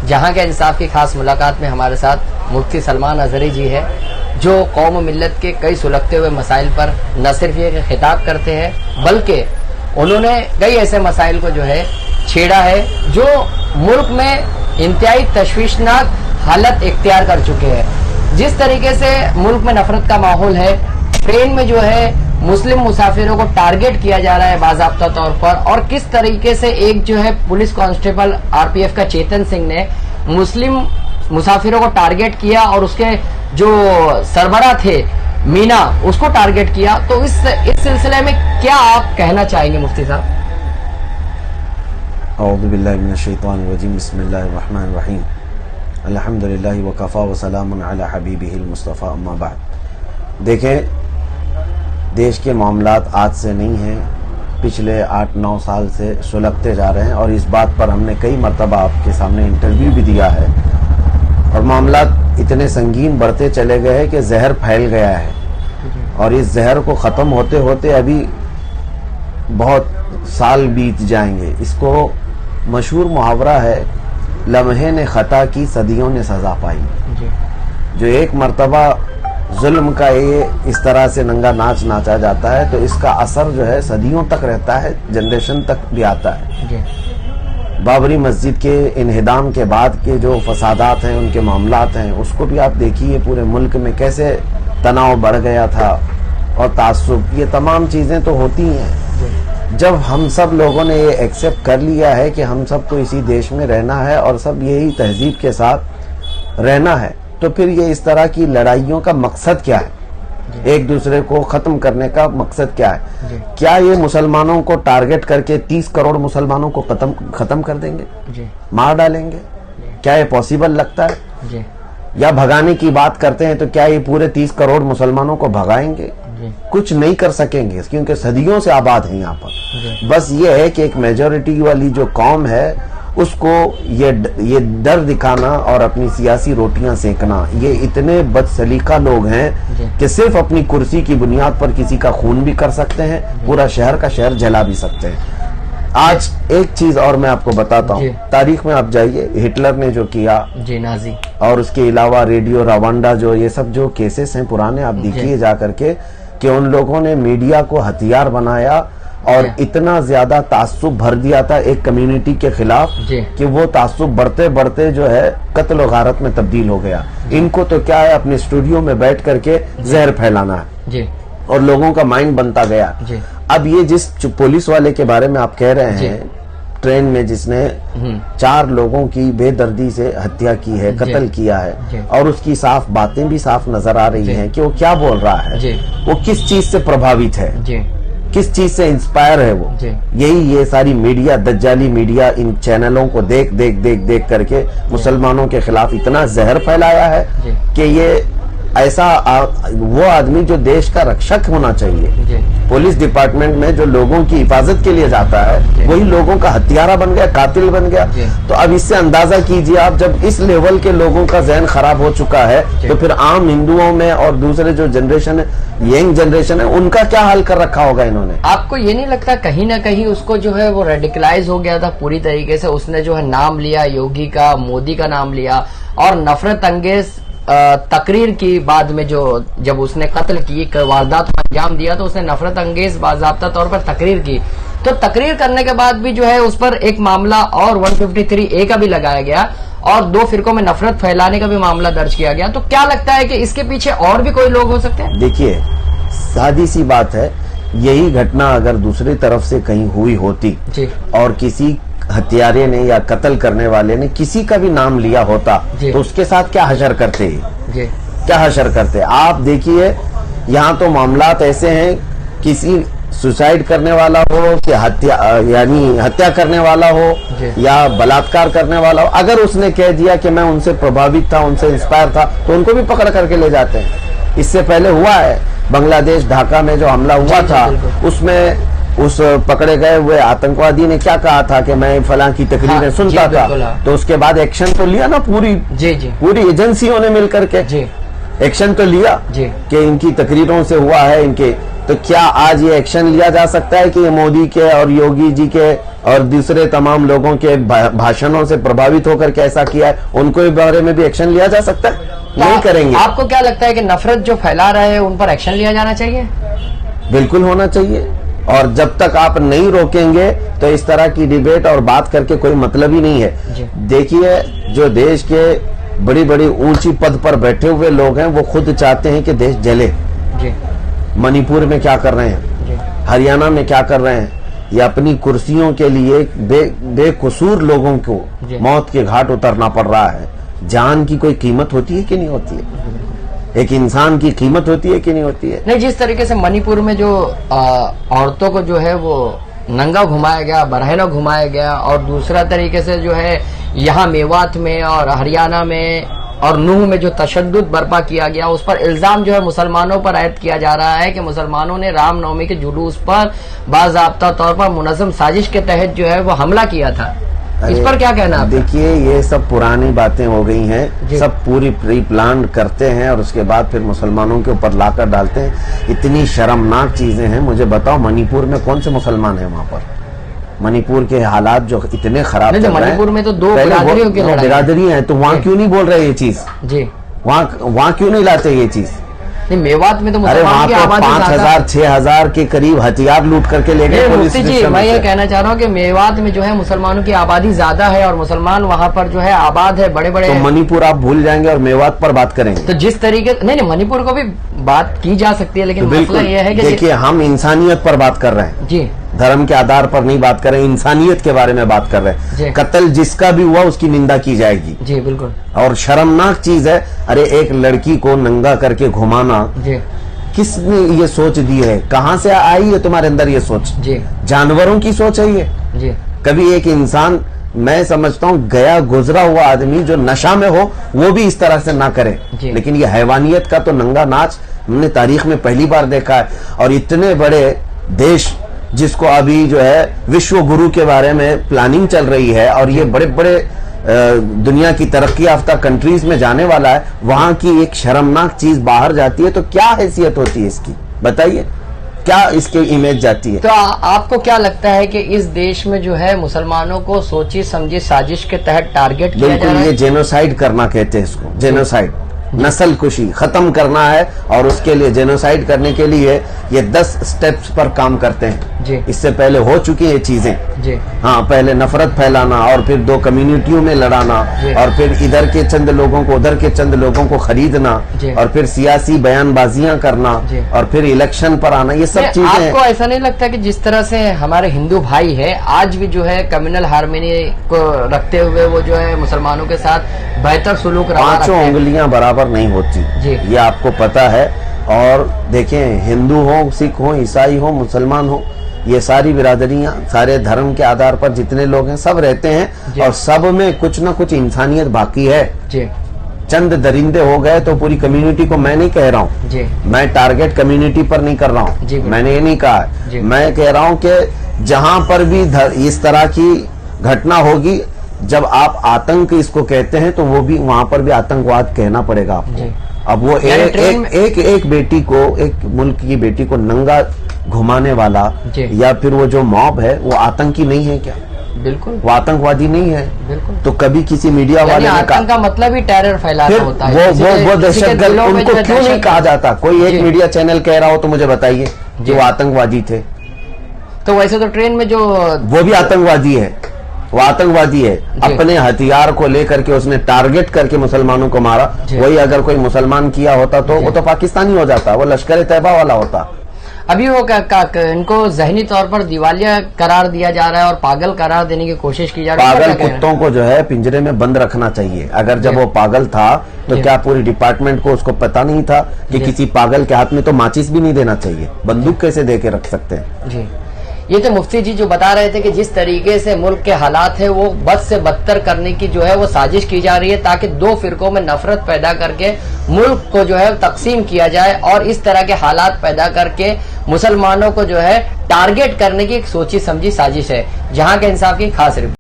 जहां के इंसाफ की खास मुलाकात में हमारे साथ मुफ्ती सलमान अजहरी जी है, जो कौम मिल्लत के कई सुलगते हुए मसाइल पर न सिर्फ ये खिताब करते हैं बल्कि उन्होंने कई ऐसे मसाइल को जो है छेड़ा है जो मुल्क में इंतहाई तशवीशनाक हालत इख्तियार कर चुके हैं। जिस तरीके से मुल्क में नफरत का माहौल है, ट्रेन में जो है मुस्लिम मुसाफिरों को टारगेट किया जा रहा है बाज़ाब्ता तौर पर, और किस तरीके से एक जो है पुलिस कांस्टेबल आरपीएफ का चेतन सिंह ने मुस्लिम मुसाफिरों को टारगेट किया और उसके जो सरबरा थे मीना उसको टारगेट किया। तो इस सिलसिले में क्या आप कहना चाहेंगे मुफ्ती साहब? औज़ु बिल्लाहि मिनश शैतानिर रजीम, बिस्मिल्लाहिर रहमानिर रहीम, अल्हम्दुलिल्लाहि व कफ़ा व सलामुन अला हबीबिहिल मुस्तफ़ा, अम्मा बाद। देखें, देश के मामलात आज से नहीं हैं, पिछले 8-9 साल से सुलगते जा रहे हैं और इस बात पर हमने कई मरतबा आपके सामने इंटरव्यू भी दिया है और मामलात इतने संगीन बढ़ते चले गए हैं कि जहर फैल गया है और इस जहर को ख़त्म होते होते अभी बहुत साल बीत जाएंगे। इसको मशहूर मुहावरा है, लम्हे ने ख़ता की सदियों ने सज़ा पाई। जो एक मरतबा जुल्म का ये इस तरह से नंगा नाच नाचा जाता है तो इसका असर जो है सदियों तक रहता है, जनरेशन तक भी आता है। बाबरी मस्जिद के इन्हिदाम के बाद के जो फसादात हैं, उनके मामलात हैं, उसको भी आप देखिए पूरे मुल्क में कैसे तनाव बढ़ गया था और तासुब, ये तमाम चीज़ें तो होती हैं। जब हम सब लोगों ने ये एक्सेप्ट कर लिया है कि हम सबको इसी देश में रहना है और सब यही तहजीब के साथ रहना है, तो फिर ये इस तरह की लड़ाइयों का मकसद क्या है? एक दूसरे को खत्म करने का मकसद क्या है? क्या ये मुसलमानों को टारगेट करके 30 करोड़ मुसलमानों को खत्म कर देंगे, मार डालेंगे? क्या ये पॉसिबल लगता है? या भगाने की बात करते हैं तो क्या ये पूरे 30 करोड़ मुसलमानों को भगाएंगे? कुछ नहीं कर सकेंगे क्योंकि सदियों से आबाद है यहाँ पर। बस ये है कि एक मेजॉरिटी वाली जो कौम है उसको ये डर दिखाना और अपनी सियासी रोटियां सेकना, ये इतने बदसलीका लोग हैं कि सिर्फ अपनी कुर्सी की बुनियाद पर किसी का खून भी कर सकते हैं, पूरा शहर का शहर जला भी सकते हैं। आज एक चीज और मैं आपको बताता हूँ, तारीख में आप जाइए, हिटलर ने जो किया नाजी, और उसके अलावा रेडियो रवांडा, जो ये सब जो केसेस हैं पुराने, आप देखिए जा करके कि उन लोगों ने मीडिया को हथियार बनाया और इतना ज्यादा तासुब भर दिया था एक कम्युनिटी के खिलाफ कि वो तासुब बढ़ते बढ़ते जो है कत्ल और गारत में तब्दील हो गया। इनको तो क्या है, अपने स्टूडियो में बैठ करके जहर फैलाना है और लोगों का माइंड बनता गया। अब ये जिस पुलिस वाले के बारे में आप कह रहे हैं, ट्रेन में जिसने 4 लोगों की बेदर्दी से हत्या की है, कत्ल किया है, और उसकी साफ बातें भी साफ नजर आ रही हैं कि वो क्या बोल रहा है, वो किस चीज से प्रभावित है, किस चीज से इंस्पायर है वो। यही ये सारी मीडिया, दज्जाली मीडिया, इन चैनलों को देख करके मुसलमानों के खिलाफ इतना जहर फैलाया है कि ये ऐसा वो आदमी जो देश का रक्षक होना चाहिए, पुलिस डिपार्टमेंट में जो लोगों की हिफाजत के लिए जाता है, वही लोगों का हत्यारा बन गया, कातिल बन गया। तो अब इससे अंदाजा कीजिए आप, जब इस लेवल के लोगों का जहन खराब हो चुका है तो फिर आम हिंदुओं में और दूसरे जो जनरेशन है, यंग जनरेशन है, उनका क्या हाल कर रखा होगा इन्होंने? आपको ये नहीं लगता कहीं ना कहीं उसको जो है वो रेडिकलाइज हो गया था पूरी तरीके से? उसने जो है नाम लिया योगी का, मोदी का नाम लिया और नफरत अंगेज तकरीर की, बाद में जब उसने कत्ल की, वारदात को अंजाम दिया, तो उसने नफरत अंगेज बाज़ाब्ता तौर पर तकरीर की। तो तकरीर करने के बाद भी जो है उस पर एक मामला और 153A का भी लगाया गया और 2 फिरकों में नफरत फैलाने का भी मामला दर्ज किया गया। तो क्या लगता है कि इसके पीछे और भी कोई लोग हो सकते हैं? देखिए, सादी सी बात है, यही घटना अगर दूसरी तरफ से कहीं हुई होती और किसी हत्यारे ने या कत्ल करने वाले ने किसी का भी नाम लिया होता तो उसके साथ क्या हशर करते, क्या हशर करते? आप देखिए, यहाँ तो मामलात ऐसे हैं, किसी सुसाइड करने वाला हो कि हत्या करने वाला हो या बलात्कार करने वाला हो, अगर उसने कह दिया कि मैं उनसे प्रभावित था, उनसे इंस्पायर था, तो उनको भी पकड़ करके ले जाते हैं। इससे पहले हुआ है, बांग्लादेश ढाका में जो हमला हुआ था, उसमें उस पकड़े गए हुए आतंकवादी ने क्या कहा था कि मैं फलां की तकरीरें सुनता था, तो उसके बाद एक्शन तो लिया ना, पूरी एजेंसियों ने मिलकर के एक्शन तो लिया कि इनकी तकरीरों से हुआ है, इनके तो क्या आज ये एक्शन लिया जा सकता है कि ये मोदी के और योगी जी के और दूसरे तमाम लोगों के भाषणों से प्रभावित होकर के ऐसा किया है, उनको इस बारे में भी एक्शन लिया जा सकता है? नहीं करेंगे। आपको क्या लगता है कि नफरत जो फैला रहे हैं उन पर एक्शन लिया जाना चाहिए? बिल्कुल होना चाहिए, और जब तक आप नहीं रोकेंगे तो इस तरह की डिबेट और बात करके कोई मतलब ही नहीं है। देखिए, जो देश के बड़ी बड़ी ऊंची पद पर बैठे हुए लोग हैं वो खुद चाहते हैं कि देश जले। जी। मणिपुर में क्या कर रहे हैं, हरियाणा में क्या कर रहे हैं, ये अपनी कुर्सियों के लिए बेकसूर लोगों को मौत के घाट उतरना पड़ रहा है। जान की कोई कीमत होती है कि नहीं होती है? एक इंसान की कीमत होती है कि नहीं होती है? नहीं, जिस तरीके से मणिपुर में जो औरतों को जो है वो नंगा घुमाया गया, बरहना घुमाया गया, और दूसरा तरीके से जो है यहाँ मेवात में और हरियाणा में और नूह में जो तशद्दुद बर्पा किया गया, उस पर इल्जाम जो है मुसलमानों पर आयद किया जा रहा है कि मुसलमानों ने रामनवमी के जुलूस पर बाज़ाब्ता तौर पर मुनज़्ज़म साजिश के तहत जो है वो हमला किया था। इस पर क्या कहना है? देखिए, ये सब पुरानी बातें हो गई हैं, सब पूरी प्री प्लान करते हैं और उसके बाद फिर मुसलमानों के ऊपर लाकर डालते हैं। इतनी शर्मनाक चीजें हैं। मुझे बताओ, मणिपुर में कौन से मुसलमान हैं वहाँ पर? मणिपुर के हालात जो इतने खराब चल रहे हैं। मणिपुर में तो दो बिरादरियों की बिरादरी है, तो वहाँ क्यों नहीं बोल रहे ये चीज? जी, वहाँ क्यों नहीं लाते ये चीज? मेवात में तो मुसलमान की आबादी 5,000 6,000 के करीब हथियार लूट करके ले गए पुलिस। जी, मैं ये कहना चाह रहा हूँ कि मेवात में जो है मुसलमानों की आबादी ज्यादा है और मुसलमान वहाँ पर जो है आबाद है, बड़े बड़े। तो मणिपुर आप भूल जाएंगे और मेवात पर बात करेंगे? तो जिस तरीके नहीं, मणिपुर को भी बात की जा सकती है, लेकिन मसला ये है कि देखिए, हम इंसानियत पर बात कर रहे हैं जी, धर्म के आधार पर नहीं बात कर रहे, इंसानियत के बारे में बात कर रहे हैं। कत्ल जिसका भी हुआ उसकी निंदा की जाएगी। जी बिल्कुल। और शर्मनाक चीज है, अरे एक लड़की को नंगा करके घुमाना, किसने ये सोच दी है? कहाँ से आई है तुम्हारे अंदर ये सोच? जी, जानवरों की सोच है ये। जी, कभी एक इंसान, मैं समझता हूँ गया गुजरा हुआ आदमी जो नशा में हो वो भी इस तरह से ना करे, लेकिन ये हैवानियत का तो नंगा नाच हमने तारीख में पहली बार देखा है। और इतने बड़े देश जिसको अभी जो है विश्व गुरु के बारे में प्लानिंग चल रही है और ये बड़े बड़े दुनिया की तरक्की याफ्ता कंट्रीज में जाने वाला है, वहां की एक शर्मनाक चीज बाहर जाती है तो क्या हैसियत होती है इसकी? बताइए, क्या इसकी इमेज जाती है? तो आपको क्या लगता है कि इस देश में जो है मुसलमानों को सोची समझी साजिश के तहत टारगेट किया जा रहा है? बिल्कुल, ये जेनोसाइड करना कहते हैं इसको, जेनोसाइड, नस्ल कुशी खत्म करना है। और उसके लिए, जेनोसाइड करने के लिए ये 10 स्टेप्स पर काम करते हैं जी। इससे पहले हो चुकी है चीजें जी। हाँ, पहले नफरत फैलाना और फिर दो कम्युनिटियों में लड़ाना और फिर इधर के चंद लोगों को उधर के चंद लोगों को खरीदना और फिर सियासी बयानबाजियां करना और फिर इलेक्शन पर आना, ये सब चीजें। आपको ऐसा नहीं लगता कि जिस तरह से हमारे हिंदू भाई है आज भी जो है कम्युनल हार्मनी को रखते हुए वो जो है मुसलमानों के साथ बेहतर सुलूक रहा? पांचों उंगलियां बराबर नहीं होती जी, ये आपको पता है। और देखें, हिंदू हो, सिख हो, ईसाई हो, मुसलमान हो, ये सारी बिरादरियां, सारे धर्म के आधार पर जितने लोग हैं सब रहते हैं और सब में कुछ ना कुछ इंसानियत बाकी है जी। चंद दरिंदे हो गए तो पूरी कम्युनिटी को, मैं नहीं कह रहा हूँ, मैं टारगेट कम्युनिटी पर नहीं कर रहा हूँ, मैंने ये नहीं कहा, मैं कह रहा हूँ कि जहां पर भी इस तरह की घटना होगी, जब आप आतंक इसको कहते हैं तो वो भी वहां पर भी आतंकवाद कहना पड़ेगा आपको। अब वो एक बेटी को, एक मुल्क की बेटी को नंगा घुमाने वाला या फिर वो जो मॉब है वो आतंकी नहीं है क्या? बिल्कुल, वो आतंकवादी नहीं है। बिल्कुल। तो कभी किसी मीडिया वाले ने आतंक का मतलब ही टेरर फैलाना होता है। वो दहशतगर्द, उनको क्यों नहीं कहा जाता? कोई एक मीडिया चैनल कह रहा हो तो मुझे बताइए जो आतंकवादी थे। तो वैसे तो ट्रेन में जो, वो भी आतंकवादी है, वो आतंकवादी है। अपने हथियार को लेकर के उसने टारगेट करके मुसलमानों को मारा। वही अगर कोई मुसलमान किया होता तो वो तो पाकिस्तानी हो जाता, वो लश्कर तैयबा वाला होता। अभी वो इनको जहनी तौर पर दिवालिया करार दिया जा रहा है और पागल करार देने की कोशिश की जा रही है। पागल कुत्तों को जो है पिंजरे में बंद रखना चाहिए। अगर जब वो पागल था तो क्या पूरी डिपार्टमेंट को उसको पता नहीं था कि किसी पागल के हाथ में तो माचिस भी नहीं देना चाहिए? बंदूक कैसे दे के रख सकते हैं जी? ये तो मुफ्ती जी जो बता रहे थे कि जिस तरीके से मुल्क के हालात है वो बद से बदतर करने की जो है वो साजिश की जा रही है ताकि दो फिरकों में नफरत पैदा करके मुल्क को जो है तकसीम किया जाए और इस तरह के हालात पैदा करके मुसलमानों को जो है टारगेट करने की एक सोची समझी साजिश है। जहां के इंसाफ की खास रिपोर्ट।